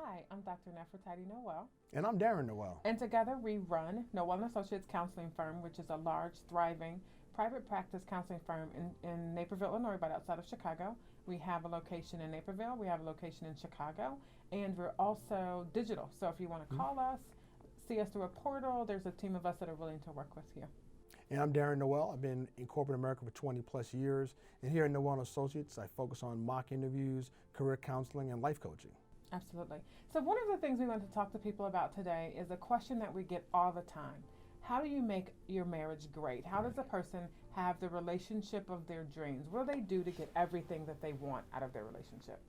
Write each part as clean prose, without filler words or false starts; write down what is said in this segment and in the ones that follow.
Hi, I'm Dr. Nefertiti Nowell, And I'm Darren Nowell. and together we run Nowell and Associates Counseling Firm, which is a large, thriving private practice counseling firm in Naperville, Illinois, right outside of Chicago. We have a location in Naperville, we have a location in Chicago, and we're also digital. So if you want to call us, see us through a portal, there's a team of us that are willing to work with you. And I'm Darren Nowell. I've been in corporate America for 20 plus years. And here at Nowell and Associates, I focus on mock interviews, career counseling, and life coaching. Absolutely. So one of the things we want to talk to people about today is a question that we get all the time. How do you make your marriage great? How does a person have the relationship of their dreams? What do they do to get everything that they want out of their relationship?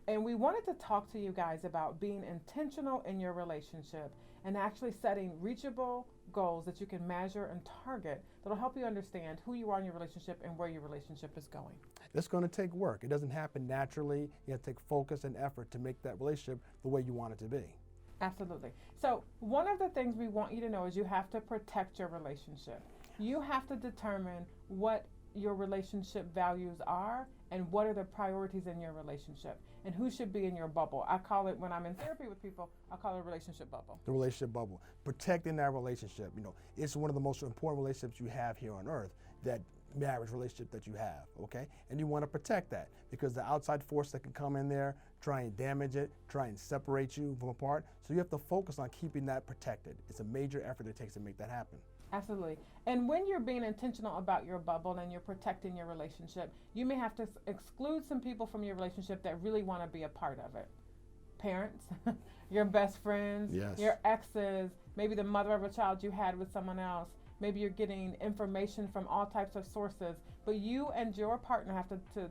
And we wanted to talk to you guys about being intentional in your relationship and actually setting reachable goals that you can measure and target that'll help you understand who you are in your relationship and where your relationship is going. It's going to take work. It doesn't happen naturally. You have to take focus and effort to make that relationship the way you want it to be. Absolutely. So one of the things we want you to know is you have to protect your relationship. You have to determine what your relationship values are and what are the priorities in your relationship and who should be in your bubble. I call it, when I'm in therapy with people, I call it a relationship bubble. The relationship bubble. Protecting that relationship. It's one of the most important relationships you have here on earth, that marriage relationship that you have, okay? And you want to protect that because the outside force that can come in there, try and damage it, try and separate you from apart. So you have to focus on keeping that protected. It's a major effort it takes to make that happen. Absolutely. And when you're being intentional about your bubble and you're protecting your relationship, you may have to exclude some people from your relationship that really want to be a part of it. Parents, your best friends, Yes. your exes, maybe the mother of a child you had with someone else. Maybe you're getting information from all types of sources, but you and your partner have to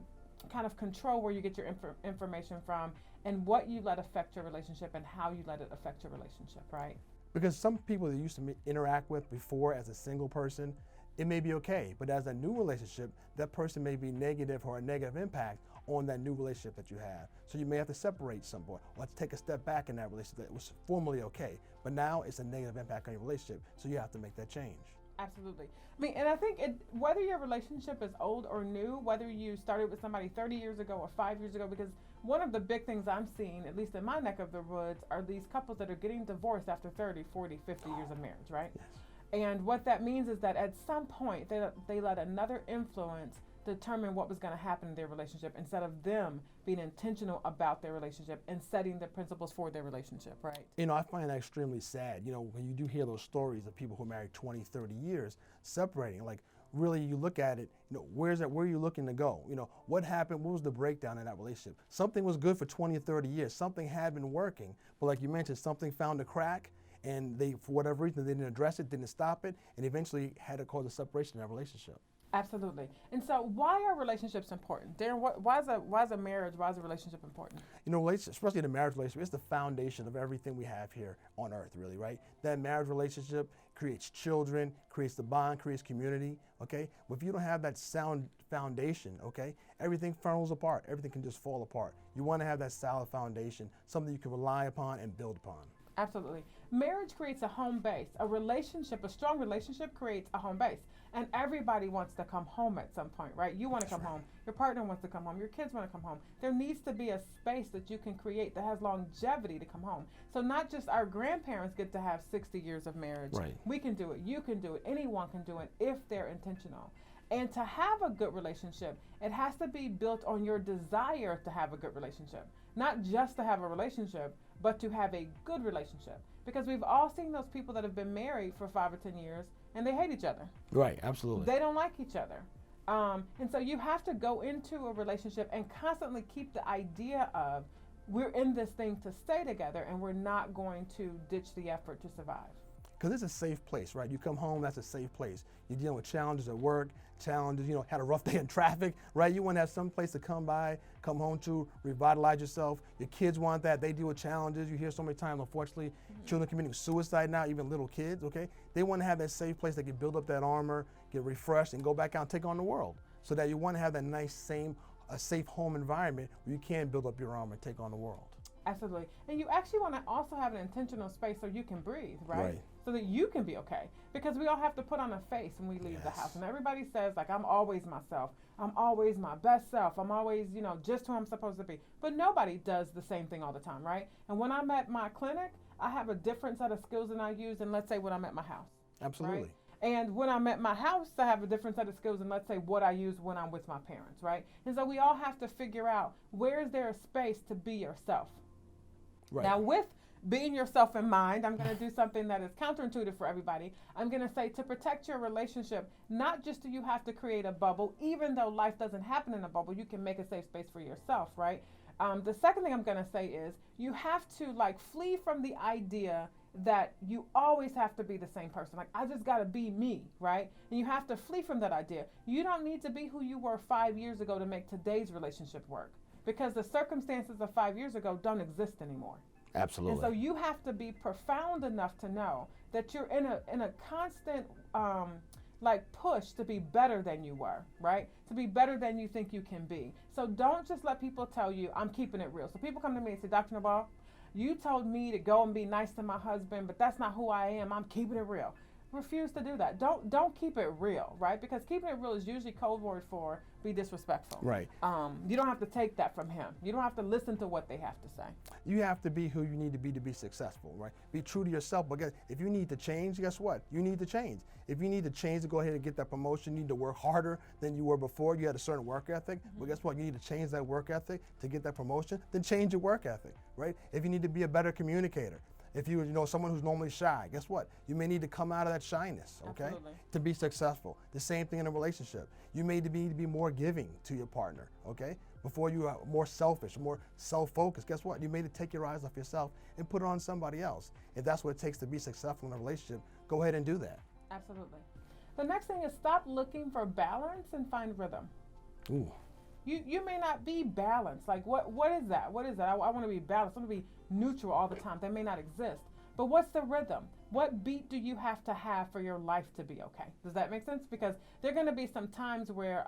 kind of control where you get your information from and what you let affect your relationship and how you let it affect your relationship, right? Because some people that you used to interact with before as a single person, it may be okay, but as a new relationship, that person may be negative or a negative impact on that new relationship that you have. So you may have to separate someone or take a step back in that relationship that was formerly okay, but now it's a negative impact on your relationship, so you have to make that change. Absolutely. I mean, and I think whether your relationship is old or new, whether you started with somebody 30 years ago or 5 years ago, because one of the big things I'm seeing, at least in my neck of the woods, are these couples that are getting divorced after 30, 40, 50 years of marriage, right? Yes. And what that means is that at some point they let another influence determine what was going to happen in their relationship instead of them being intentional about their relationship and setting the principles for their relationship, right? I find that extremely sad. When you do hear those stories of people who are married 20, 30 years separating, like really you look at it, where are you looking to go? What happened? What was the breakdown in that relationship? Something was good for 20 or 30 years. Something had been working, but like you mentioned, something found a crack and they, for whatever reason, they didn't address it, didn't stop it, and eventually had to cause a separation in that relationship. Absolutely. And so why are relationships important? Darren, why is a marriage, why is a relationship important? Especially the marriage relationship, it's the foundation of everything we have here on earth, really, right? That marriage relationship creates children, creates the bond, creates community, okay? But if you don't have that sound foundation, okay, everything falls apart. Everything can just fall apart. You want to have that solid foundation, something you can rely upon and build upon. Absolutely. Marriage creates a home base. A strong relationship creates a home base. And everybody wants to come home at some point, right? You want to come home. Your partner wants to come home. Your kids want to come home. There needs to be a space that you can create that has longevity to come home. So not just our grandparents get to have 60 years of marriage. Right. We can do it. You can do it. Anyone can do it if they're intentional. And to have a good relationship, it has to be built on your desire to have a good relationship. Not just to have a relationship, but to have a good relationship. Because we've all seen those people that have been married for 5 or 10 years and they hate each other. Right, absolutely. They don't like each other. And so you have to go into a relationship and constantly keep the idea of we're in this thing to stay together and we're not going to ditch the effort to survive. Because it's a safe place, right? You come home, that's a safe place. You're dealing with challenges at work, challenges, had a rough day in traffic, right? You want to have some place to come home to, revitalize yourself. Your kids want that. They deal with challenges. You hear so many times, unfortunately, children committing suicide now, even little kids, okay? They want to have that safe place they can build up that armor, get refreshed, and go back out and take on the world. So that you want to have that nice, a safe home environment where you can build up your armor and take on the world. Absolutely. And you actually want to also have an intentional space so you can breathe, right? so that you can be okay. Because we all have to put on a face when we leave the house. And everybody says, like, I'm always myself. I'm always my best self. I'm always, just who I'm supposed to be. But nobody does the same thing all the time, right? And when I'm at my clinic, I have a different set of skills than I use than, let's say, when I'm at my house. Absolutely. Right? And when I'm at my house, I have a different set of skills than, let's say, what I use when I'm with my parents, right? And so we all have to figure out, where is there a space to be yourself? Right. Now, with being yourself in mind, I'm going to do something that is counterintuitive for everybody. I'm going to say, to protect your relationship, not just do you have to create a bubble, even though life doesn't happen in a bubble, you can make a safe space for yourself, right? The second thing I'm going to say is, you have to flee from the idea that you always have to be the same person. Like, I just got to be me, right? And you have to flee from that idea. You don't need to be who you were 5 years ago to make today's relationship work, because the circumstances of 5 years ago don't exist anymore. Absolutely. And so you have to be profound enough to know that you're in a constant push to be better than you were, right? To be better than you think you can be. So don't just let people tell you, I'm keeping it real. So people come to me and say, Dr. Nowell, you told me to go and be nice to my husband, but that's not who I am. I'm keeping it real. Refuse to do that. Don't keep it real, right? Because keeping it real is usually code word for be disrespectful. Right. You don't have to take that from him. You don't have to listen to what they have to say. You have to be who you need to be successful, right? Be true to yourself. But if you need to change, guess what? You need to change. If you need to change to go ahead and get that promotion, you need to work harder than you were before. You had a certain work ethic. But guess what? You need to change that work ethic to get that promotion. Then change your work ethic, right? If you need to be a better communicator, if you someone who's normally shy, guess what? You may need to come out of that shyness, okay? Absolutely. To be successful. The same thing in a relationship. You may need to be more giving to your partner, okay? Before you are more selfish, more self-focused, guess what? You may need to take your eyes off yourself and put it on somebody else. If that's what it takes to be successful in a relationship, go ahead and do that. Absolutely. The next thing is, stop looking for balance and find rhythm. Ooh. You may not be balanced. Like, what is that? What is that? I want to be balanced. I want to be neutral all the time. That may not exist. But what's the rhythm? What beat do you have to have for your life to be okay? Does that make sense? Because there are going to be some times where,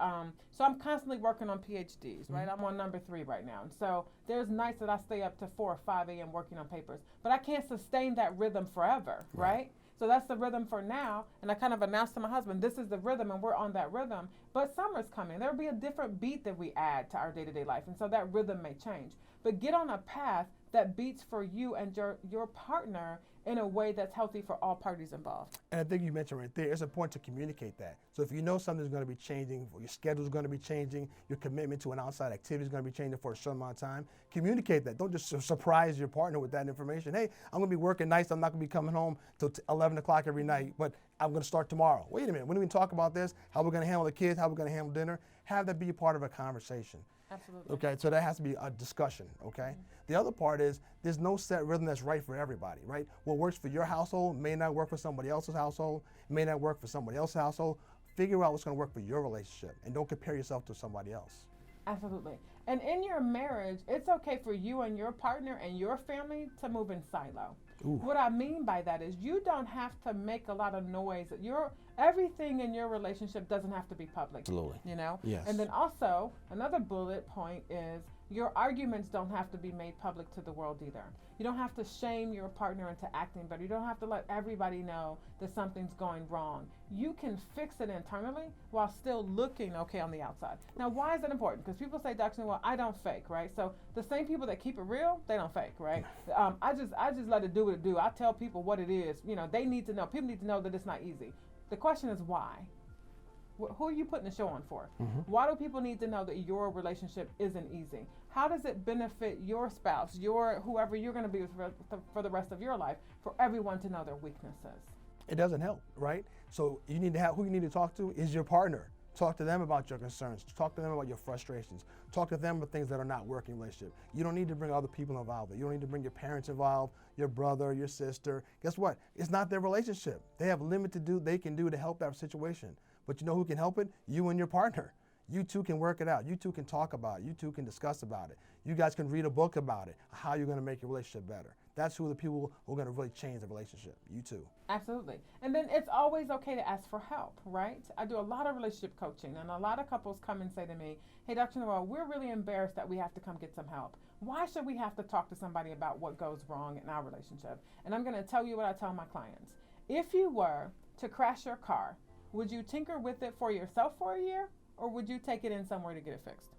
so I'm constantly working on PhDs, right? I'm on number 3 right now. And so there's nights that I stay up to 4 or 5 a.m. working on papers. But I can't sustain that rhythm forever, right? So that's the rhythm for now. And I kind of announced to my husband, this is the rhythm, and we're on that rhythm. But summer's coming. There'll be a different beat that we add to our day-to-day life. And so that rhythm may change. But get on a path that beats for you and your partner in a way that's healthy for all parties involved. And I think you mentioned right there, it's important to communicate that. So if you know something's going to be changing, or your schedule's going to be changing, your commitment to an outside activity is going to be changing for a certain amount of time, communicate that. Don't just surprise your partner with that information. Hey, I'm going to be working nights. I'm not going to be coming home till 11 o'clock every night, but I'm going to start tomorrow. Wait a minute. When do we talk about this? How we're going to handle the kids? How we're going to handle dinner? Have that be a part of a conversation. Absolutely. Okay, so that has to be a discussion, okay? The other part is, there's no set rhythm that's right for everybody, right? What works for your household may not work for somebody else's household, may not work for somebody else's household. Figure out what's gonna work for your relationship, and don't compare yourself to somebody else. Absolutely. And in your marriage, it's okay for you and your partner and your family to move in silo. Ooh. What I mean by that is, you don't have to make a lot of noise. Everything in your relationship doesn't have to be public. Absolutely. Yes. And then also, another bullet point is, your arguments don't have to be made public to the world either. You don't have to shame your partner into acting better. You don't have to let everybody know that something's going wrong. You can fix it internally while still looking okay on the outside. Now, why is that important? Because people say, Dr. Well, I don't fake, right? So the same people that keep it real, they don't fake, right? I just let it do what it do. I tell people what it is. They need to know. People need to know that it's not easy. The question is why? Who are you putting the show on for? Why do people need to know that your relationship isn't easy? How does it benefit your spouse, whoever you're going to be with for the rest of your life, for everyone to know their weaknesses? It doesn't help, right? So you need to have, who you need to talk to is your partner. Talk to them about your concerns. Talk to them about your frustrations. Talk to them about things that are not working in a relationship. You don't need to bring other people involved. You don't need to bring your parents involved, your brother, your sister. Guess what? It's not their relationship. They have limited they can do to help that situation. But you know who can help it? You and your partner. You two can work it out. You two can talk about it. You two can discuss about it. You guys can read a book about it, how you're going to make your relationship better. That's who the people who are going to really change the relationship, you two. Absolutely. And then it's always okay to ask for help, right? I do a lot of relationship coaching, and a lot of couples come and say to me, hey, Dr. Nowell, we're really embarrassed that we have to come get some help. Why should we have to talk to somebody about what goes wrong in our relationship? And I'm going to tell you what I tell my clients. If you were to crash your car, would you tinker with it for yourself for a year, or would you take it in somewhere to get it fixed?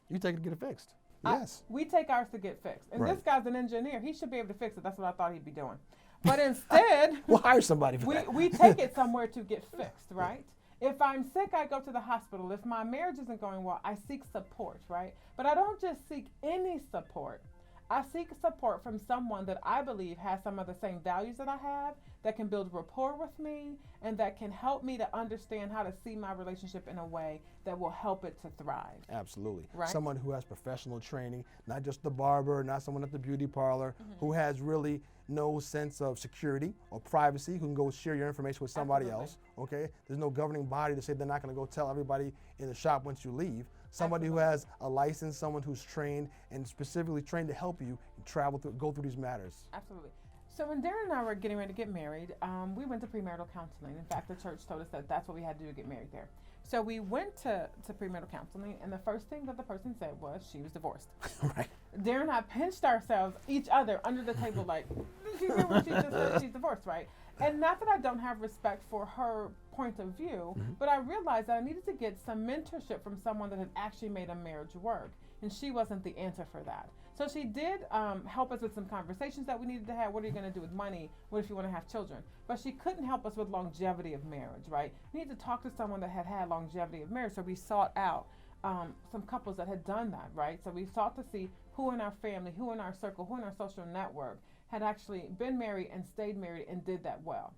You take it to get it fixed. Yes. We take ours to get fixed. And Right. this guy's an engineer. He should be able to fix it. That's what I thought he'd be doing. But instead, We'll hire somebody for that. we take it somewhere to get fixed, right? If I'm sick, I go to the hospital. If my marriage isn't going well, I seek support, right? But I don't just seek any support. I seek support from someone that I believe has some of the same values that I have, that can build rapport with me, and that can help me to understand how to see my relationship in a way that will help it to thrive. Absolutely. Right. Someone who has professional training, not just the barber, not someone at the beauty parlor, who has really no sense of security or privacy, who can go share your information with somebody Absolutely. else. Okay? There's no governing body to say they're not going to go tell everybody in the shop once you leave. Somebody who has a license, someone who's trained and specifically trained to help you travel through, go through these matters. Absolutely. So when Darren and I were getting ready to get married, we went to premarital counseling. In fact, the church told us that that's what we had to do to get married there. So we went to premarital counseling, and the first thing that the person said was she was divorced. Right. Darren and I pinched ourselves, each other, under the table like, did you hear what she just said? She's divorced, right? And not that I don't have respect for her point of view, but I realized that I needed to get some mentorship from someone that had actually made a marriage work. And she wasn't the answer for that. So she did help us with some conversations that we needed to have. What are you going to do with money? What if you want to have children? But she couldn't help us with longevity of marriage, right? We need to talk to someone that had longevity of marriage. So we sought out some couples that had done that, right? So we sought to see who in our family, who in our circle, who in our social network had actually been married and stayed married and did that well.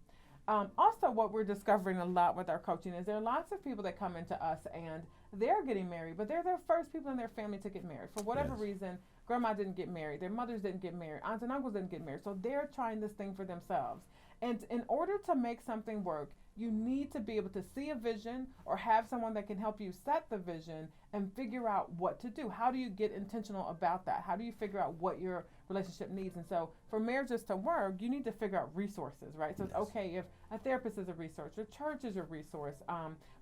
Also, what we're discovering a lot with our coaching is there are lots of people that come into us and they're getting married, but they're the first people in their family to get married. For whatever reason, grandma didn't get married, their mothers didn't get married, aunts and uncles didn't get married. So they're trying this thing for themselves. And in order to make something work, you need to be able to see a vision or have someone that can help you set the vision and figure out what to do. How do you get intentional about that? How do you figure out what your relationship needs? And so for marriages to work, you need to figure out resources, right? So it's okay if a therapist is a resource, a church is a resource,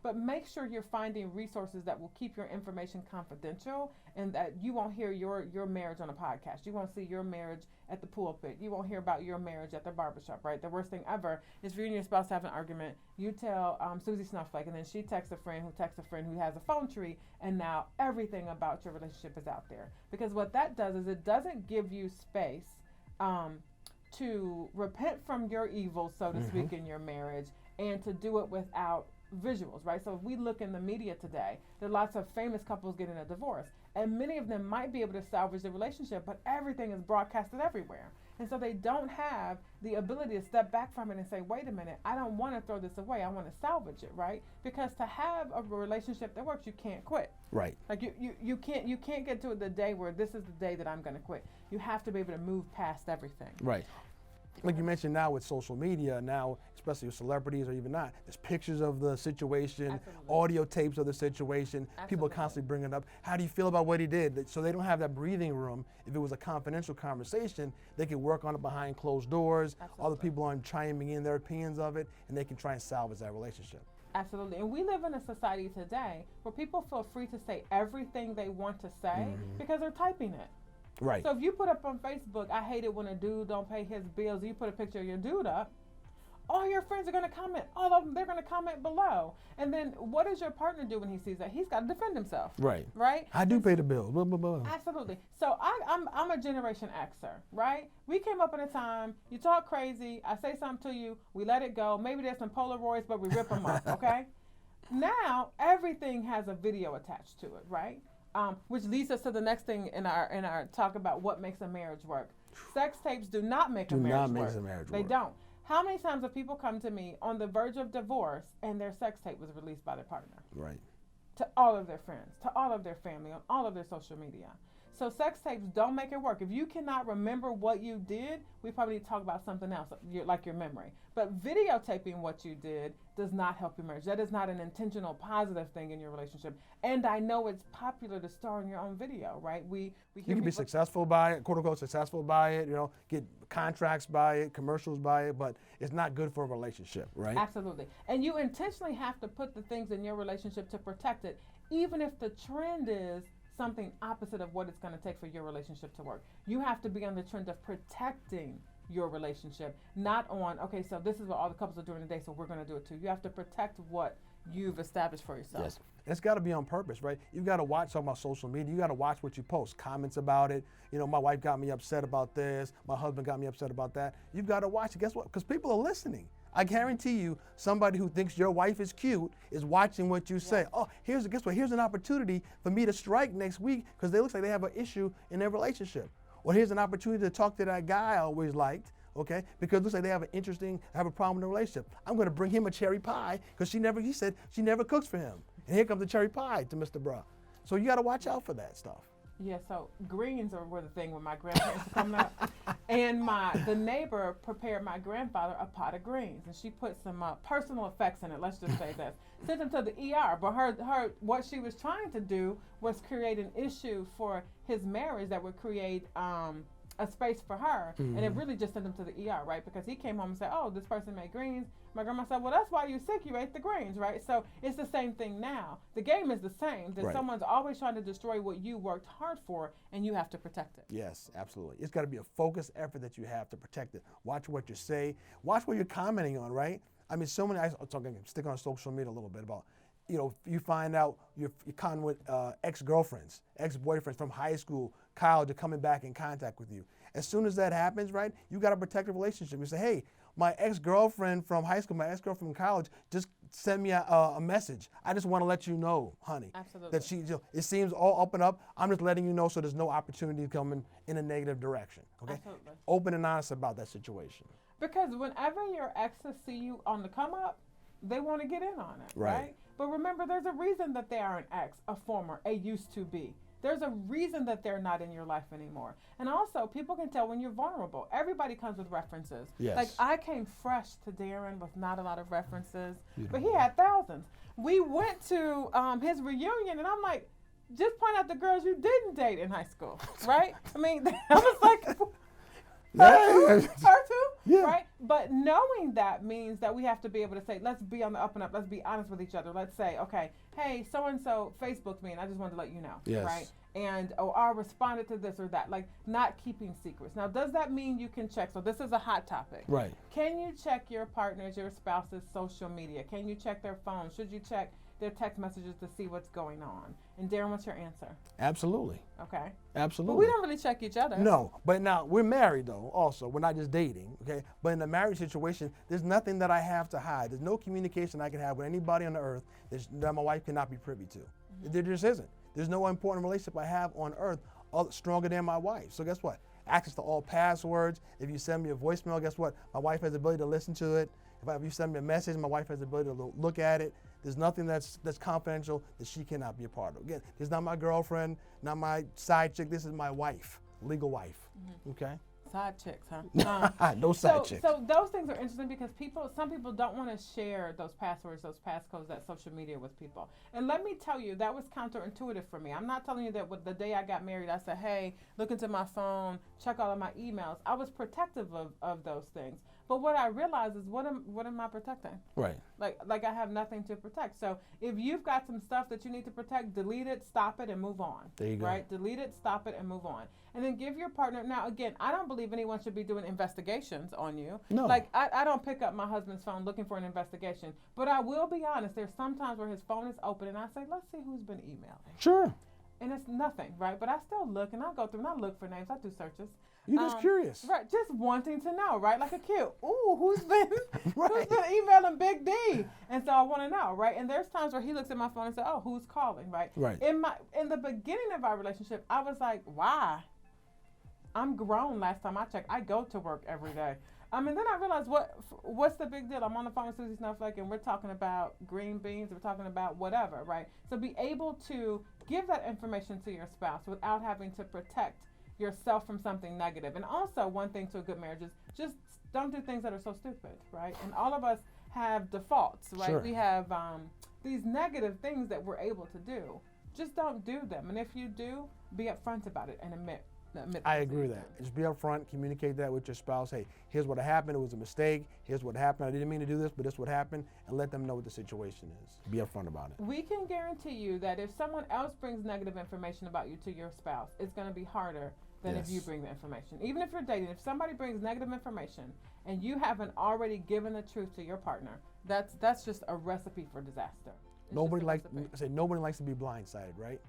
but make sure you're finding resources that will keep your information confidential and that you won't hear your marriage on a podcast. You won't see your marriage at the pulpit. You won't hear about your marriage at the barbershop, right? The worst thing ever is for you and your spouse to have an argument. You tell Susie Snowflake, and then she texts a friend who has a phone tree, and now everything about your relationship is out there. Because what that does is it doesn't give you space to repent from your evil, so to speak, in your marriage, and to do it without visuals, right? So if we look in the media today, there are lots of famous couples getting a divorce, and many of them might be able to salvage the relationship, but everything is broadcasted everywhere. And so they don't have the ability to step back from it and say, wait a minute, I don't want to throw this away. I want to salvage it, right? Because to have a relationship that works, you can't quit. Right. Like you can't get to the day where this is the day that I'm going to quit. You have to be able to move past everything. Right. Like you mentioned, now with social media, now especially with celebrities or even not, there's pictures of the situation, audio tapes of the situation. People are constantly bringing it up. How do you feel about what he did? So they don't have that breathing room. If it was a confidential conversation, they could work on it behind closed doors. Other people aren't chiming in their opinions of it, and they can try and salvage that relationship. Absolutely. And we live in a society today where people feel free to say everything they want to say because they're typing it. Right. So if you put up on Facebook, I hate it when a dude don't pay his bills, you put a picture of your dude up, all your friends are going to comment. All of them, they're going to comment below. And then what does your partner do when he sees that? He's got to defend himself. Right. Right? I do pay the bills. Blah, blah, blah. Absolutely. So I'm a Generation Xer, right? We came up in a time, you talk crazy, I say something to you, we let it go. Maybe there's some Polaroids, but we rip them up, okay? Now, everything has a video attached to it, right? Which leads us to the next thing in our talk about what makes a marriage work. Sex tapes do not make a marriage work. They don't. How many times have people come to me on the verge of divorce and their sex tape was released by their partner? Right. To all of their friends, to all of their family, on all of their social media. So sex tapes don't make it work. If you cannot remember what you did, we probably need to talk about something else, like your memory. But videotaping what you did does not help your marriage. That is not an intentional positive thing in your relationship. And I know it's popular to star in your own video, right? We You can be successful by it, quote unquote successful by it, get contracts by it, commercials by it, but it's not good for a relationship, right? Absolutely. And you intentionally have to put the things in your relationship to protect it, even if the trend is something opposite of what it's going to take for your relationship to work. You have to be on the trend of protecting your relationship, not on, okay, so this is what all the couples are doing today, so we're going to do it too. You have to protect what you've established for yourself. Yes. It's got to be on purpose, right? You've got to watch, talking about social media, you got to watch what you post, comments about it. You know, my wife got me upset about this, my husband got me upset about that. You've got to watch it. Guess what? Because people are listening. I guarantee you, somebody who thinks your wife is cute is watching what you say. Oh, guess what? Here's an opportunity for me to strike next week because it looks like they have an issue in their relationship. Or here's an opportunity to talk to that guy I always liked, okay? Because it looks like they have a problem in the relationship. I'm going to bring him a cherry pie because he said she never cooks for him. And here comes the cherry pie to Mr. Bra. So you got to watch out for that stuff. Yeah, so greens were the thing when my grandparents were coming up. And the neighbor prepared my grandfather a pot of greens. And she put some personal effects in it, let's just say this. Sent him to the ER. But what she was trying to do was create an issue for his marriage that would create a space for her. Mm-hmm. And it really just sent him to the ER, right? Because he came home and said, oh, this person made greens. My grandma said, well, that's why you're sick. You ate the greens, right? So it's the same thing now. The game is the same. That someone's always trying to destroy what you worked hard for, and you have to protect it. Yes, absolutely. It's got to be a focused effort that you have to protect it. Watch what you say. Watch what you're commenting on, right? I mean, so many, stick on social media a little bit about, you know, you find out you're con with ex-girlfriends, ex-boyfriends from high school, college, are coming back in contact with you. As soon as that happens, right, you got to protect the relationship. You say, hey, my ex-girlfriend from high school, my ex-girlfriend from college, just send me a message. I just want to let you know, honey, Absolutely. that it seems all up and up. I'm just letting you know so there's no opportunity coming in a negative direction. Okay, Absolutely. Open and honest about that situation. Because whenever your exes see you on the come up, they want to get in on it, right? But remember, there's a reason that they are an ex, a former, a used to be. There's a reason that they're not in your life anymore. And also, people can tell when you're vulnerable. Everybody comes with references. Yes. Like, I came fresh to Darren with not a lot of references, but he had thousands. We went to his reunion, and I'm like, just point out the girls you didn't date in high school, right? I mean, I was like, her too, yeah. Right? But knowing that means that we have to be able to say, let's be on the up and up. Let's be honest with each other. Let's say, okay, hey, so-and-so Facebooked me, and I just wanted to let you know, Yes. right? And, I responded to this or that, like not keeping secrets. Now, does that mean you can check? So this is a hot topic. Right. Can you check your partner's, your spouse's social media? Can you check their phone? Should you check their text messages to see what's going on? And Darren, what's your answer? Absolutely. Okay. Absolutely. But we don't really check each other. No, but now we're married though. Also, we're not just dating. Okay, but in a marriage situation, there's nothing that I have to hide. There's no communication I can have with anybody on the earth that my wife cannot be privy to. Mm-hmm. There just isn't. There's no important relationship I have on earth stronger than my wife. So guess what? Access to all passwords. If you send me a voicemail, guess what? My wife has the ability to listen to it. If you send me a message, my wife has the ability to look at it. There's nothing that's confidential that she cannot be a part of. Again, this is not my girlfriend, not my side chick. This is my wife, legal wife. Mm-hmm. Okay. Side chicks, huh? No side chicks. So those things are interesting because some people don't want to share those passwords, those passcodes, that social media with people. And let me tell you, that was counterintuitive for me. I'm not telling you that the day I got married, I said, hey, look into my phone, check all of my emails. I was protective of those things. But what I realized is, what am I protecting? Right. Like I have nothing to protect. So if you've got some stuff that you need to protect, delete it, stop it, and move on. There you go. Right? Delete it, stop it, and move on. And then give your partner. Now, again, I don't believe anyone should be doing investigations on you. No. Like I don't pick up my husband's phone looking for an investigation. But I will be honest. There's sometimes where his phone is open, and I say, let's see who's been emailing. Sure. And it's nothing, right? But I still look, and I go through, and I look for names. I do searches. You're just curious. Right, just wanting to know, right? Like a kid. Ooh, who's been Right. who's been emailing Big D? And so I want to know, right? And there's times where he looks at my phone and says, oh, who's calling, right? Right. In the beginning of our relationship, I was like, why? I'm grown last time I checked. I go to work every day. And then I realized, what's the big deal? I'm on the phone with Susie Snowflake, and we're talking about green beans. We're talking about whatever, right? So be able to give that information to your spouse without having to protect yourself from something negative. And also, one thing to a good marriage is just don't do things that are so stupid, right? And all of us have defaults, right? Sure. We have these negative things that we're able to do. Just don't do them. And if you do, be upfront about it and admit. I agree with that. Just be upfront, communicate that with your spouse. Hey, here's what happened. It was a mistake. Here's what happened. I didn't mean to do this, but this is what happened. And let them know what the situation is. Be upfront about it. We can guarantee you that if someone else brings negative information about you to your spouse, it's going to be harder than if you Yes. bring the information. Even if you're dating, if somebody brings negative information and you haven't already given the truth to your partner, that's just a recipe for disaster. It's Nobody just a likes recipe. say nobody likes to be blindsided, right?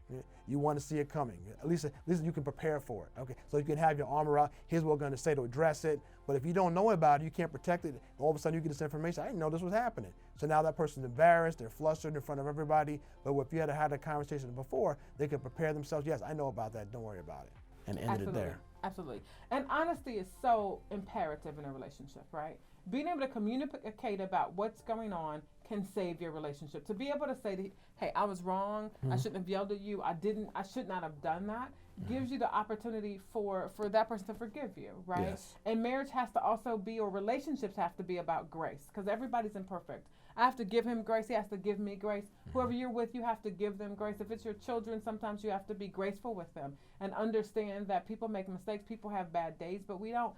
You want to see it coming. At least you can prepare for it. Okay, so you can have your armor out. Here's what we're going to say to address it. But if you don't know about it, you can't protect it. All of a sudden, you get this information. I didn't know this was happening. So now that person's embarrassed. They're flustered in front of everybody. But if you had a conversation before, they can prepare themselves. Yes, I know about that. Don't worry about it. And end it there. Absolutely. And honesty is so imperative in a relationship, right? Being able to communicate about what's going on can save your relationship. To be able to say, hey, I was wrong. I shouldn't have yelled at you. I should not have done that. Gives you the opportunity for that person to forgive you, right? Yes. And marriage has to also be, or relationships have to be about grace, because everybody's imperfect. I have to give him grace. He has to give me grace. Whoever you're with, you have to give them grace. If it's your children, sometimes you have to be graceful with them and understand that people make mistakes. People have bad days, but we don't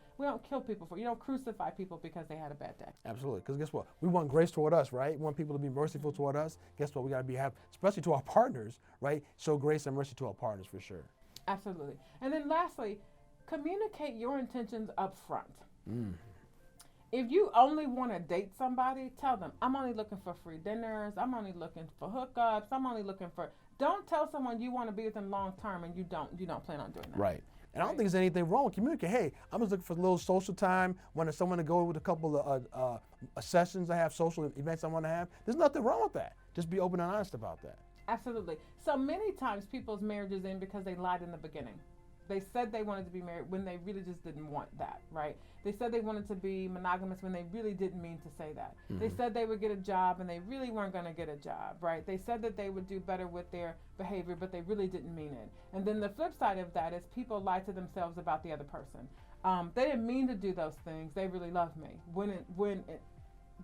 kill people you don't crucify people because they had a bad day. Absolutely. Because guess what? We want grace toward us, right? We want people to be merciful toward us. Guess what? We got to have, especially to our partners, right? Show grace and mercy to our partners for sure. Absolutely. And then lastly, communicate your intentions up front. If you only want to date somebody, tell them, I'm only looking for free dinners. I'm only looking for hookups. I'm only looking for. Don't tell someone you want to be with them long term and you don't plan on doing that. Right. And I don't think there's anything wrong with communicating. Hey, I'm just looking for a little social time. Want someone to go with a couple of sessions I have, social events I want to have. There's nothing wrong with that. Just be open and honest about that. Absolutely. So many times people's marriages end because they lied in the beginning. They said they wanted to be married when they really just didn't want that, right? They said they wanted to be monogamous when they really didn't mean to say that. They said they would get a job and they really weren't going to get a job, right? They said that they would do better with their behavior, but they really didn't mean it. And then the flip side of that is people lie to themselves about the other person. They didn't mean to do those things. They really love me.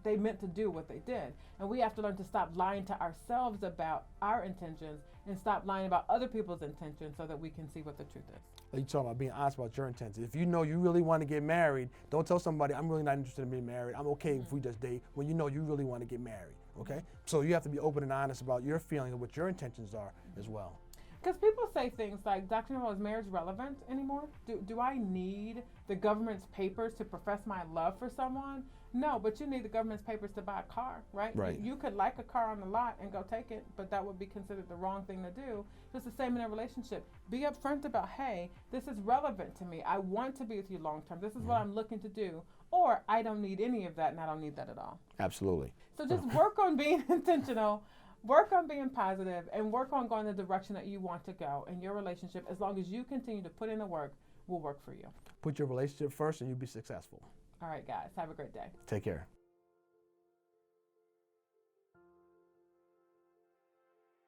They meant to do what they did. And we have to learn to stop lying to ourselves about our intentions and stop lying about other people's intentions so that we can see what the truth is. Like you talking about being honest about your intentions. If you know you really want to get married, don't tell somebody, I'm really not interested in being married. I'm okay if we just date, when you know you really want to get married, okay? So you have to be open and honest about your feelings and what your intentions are as well. Because people say things like, Dr. Nowell, is marriage relevant anymore? Do I need the government's papers to profess my love for someone? No, but you need the government's papers to buy a car, right? Right. You could like a car on the lot and go take it, but that would be considered the wrong thing to do. It's the same in a relationship. Be upfront about, hey, this is relevant to me. I want to be with you long term. This is what I'm looking to do. Or I don't need any of that and I don't need that at all. Absolutely. So just work on being intentional. Work on being positive and work on going the direction that you want to go in your relationship. As long as you continue to put in the work, will work for you. Put your relationship first and you'll be successful. All right, guys. Have a great day. Take care.